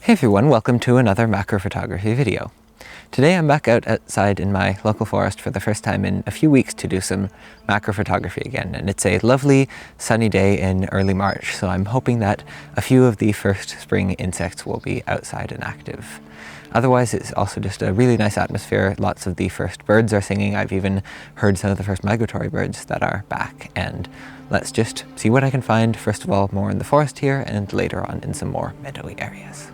Hey everyone, welcome to another macro photography video. Today I'm back outside in my local forest for the first time in a few weeks to do some macro photography again, and it's a lovely sunny day in early March, so I'm hoping that a few of the first spring insects will be outside and active. Otherwise, it's also just a really nice atmosphere. Lots of the first birds are singing. I've even heard some of the first migratory birds that are back, and let's just see what I can find. First of all, more in the forest here, and later on in some more meadowy areas.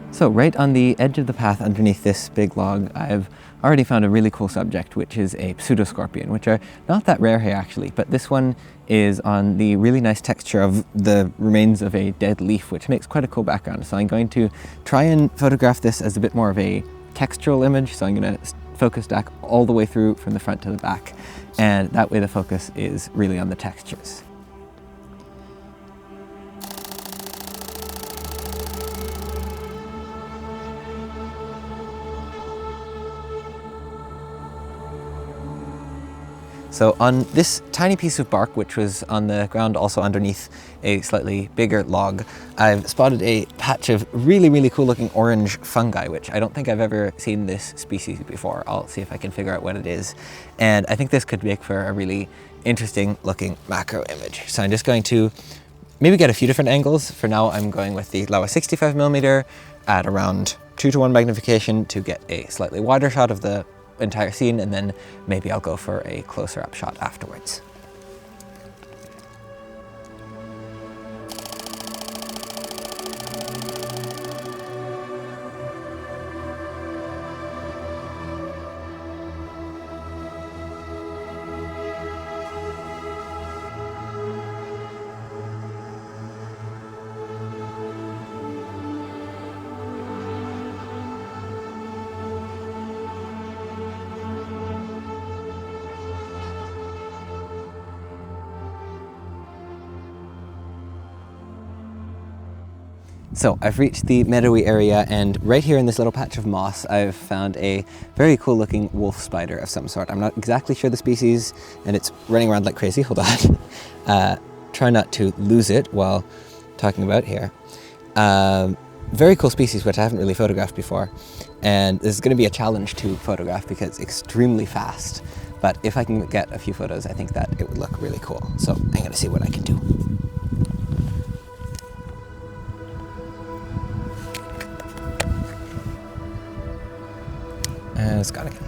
So right on the edge of the path underneath this big log, I've already found a really cool subject, which is a pseudoscorpion, which are not that rare here actually, but this one is on the really nice texture of the remains of a dead leaf, which makes quite a cool background. So I'm going to try and photograph this as a bit more of a textural image. So I'm going to focus stack all the way through from the front to the back, and that way the focus is really on the textures. So on this tiny piece of bark, which was on the ground also underneath a slightly bigger log, I've spotted a patch of really cool looking orange fungi, which I don't think I've ever seen this species before. I'll see if I can figure out what it is. And I think this could make for a really interesting looking macro image. So I'm just going to maybe get a few different angles. For now, I'm going with the Laowa 65mm at around 2:1 magnification to get a slightly wider shot of the entire scene, and then maybe I'll go for a closer up shot afterwards. So I've reached the meadowy area, and right here in this little patch of moss I've found a very cool looking wolf spider of some sort. I'm not exactly sure the species, and it's running around like crazy. Hold on. Try not to lose it while talking about here. Very cool species which I haven't really photographed before, and this is going to be a challenge to photograph because it's extremely fast, but if I can get a few photos I think that it would look really cool. So I'm going to see what I can do. And it's gone again.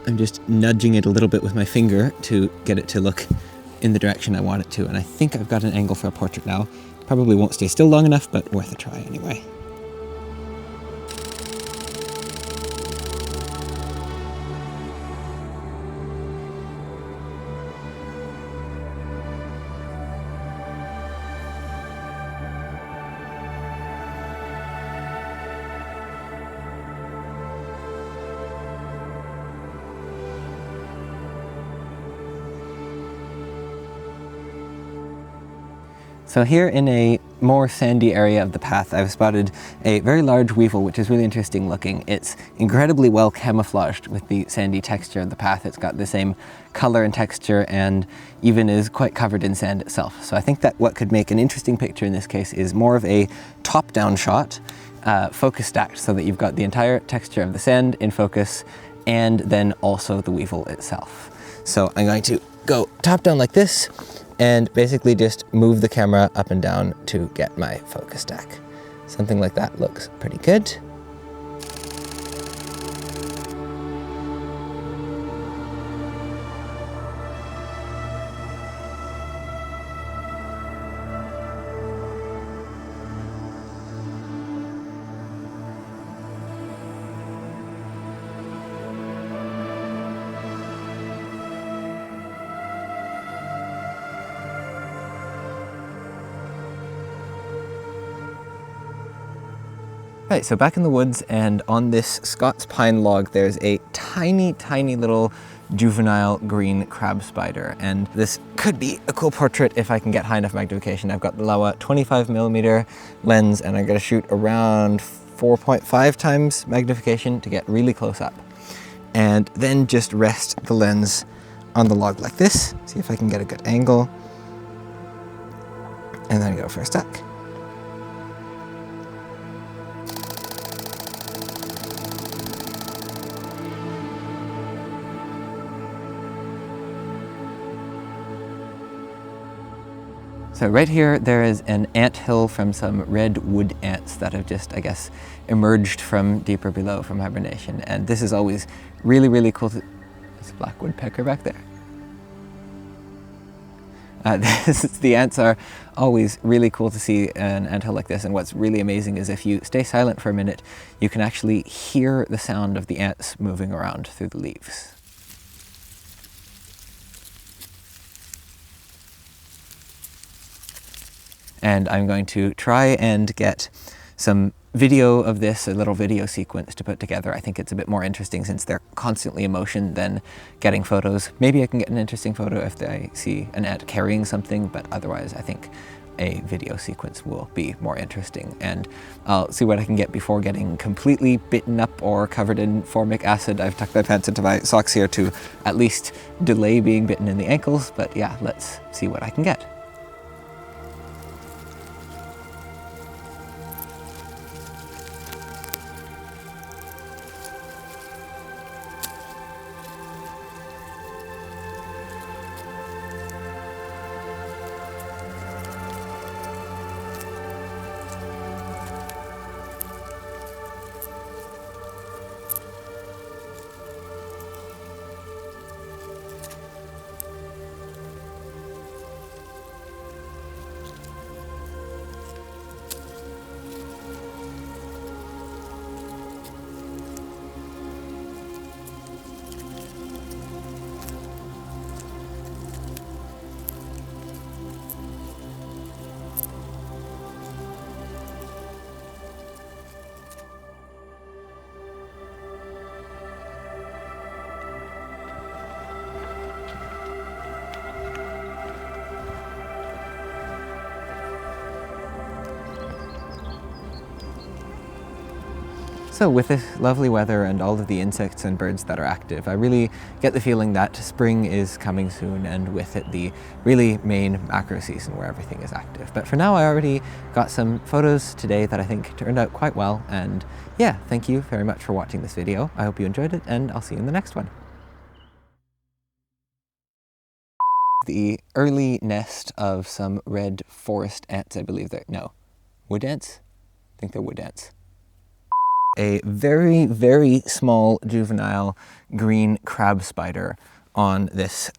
I'm just nudging it a little bit with my finger to get it to look in the direction I want it to, and I think I've got an angle for a portrait now. Probably won't stay still long enough, but worth a try anyway. So here in a more sandy area of the path, I've spotted a very large weevil, which is really interesting looking. It's incredibly well camouflaged with the sandy texture of the path. It's got the same color and texture, and even is quite covered in sand itself. So I think that what could make an interesting picture in this case is more of a top-down shot, focus stacked, so that you've got the entire texture of the sand in focus, and then also the weevil itself. So I'm going to go top-down like this, and basically just move the camera up and down to get my focus stack. Something like that looks pretty good. Right, so back in the woods, and on this Scots pine log there's a tiny little juvenile green crab spider, and this could be a cool portrait if I can get high enough magnification. I've got the Laowa 25mm lens, and I'm going to shoot around 4.5 times magnification to get really close up, and then just rest the lens on the log like this, see if I can get a good angle, and then go for a stack. So right here, there is an ant hill from some red wood ants that have just, I guess, emerged from deeper below from hibernation. And this is always really, really cool to... There's a black woodpecker back there. The ants are always really cool to see an anthill like this, and what's really amazing is if you stay silent for a minute, you can actually hear the sound of the ants moving around through the leaves. And I'm going to try and get some video of this, a little video sequence to put together. I think it's a bit more interesting since they're constantly in motion than getting photos. Maybe I can get an interesting photo if I see an ant carrying something, but otherwise I think a video sequence will be more interesting. And I'll see what I can get before getting completely bitten up or covered in formic acid. I've tucked my pants into my socks here to at least delay being bitten in the ankles, but yeah, let's see what I can get. So with this lovely weather and all of the insects and birds that are active, I really get the feeling that spring is coming soon, and with it the really main macro season where everything is active. But for now, I already got some photos today that I think turned out quite well, and yeah, thank you very much for watching this video. I hope you enjoyed it, and I'll see you in the next one. The early nest of some red forest ants, I believe they're, no, wood ants? I think they're wood ants. A very, very small juvenile green crab spider on this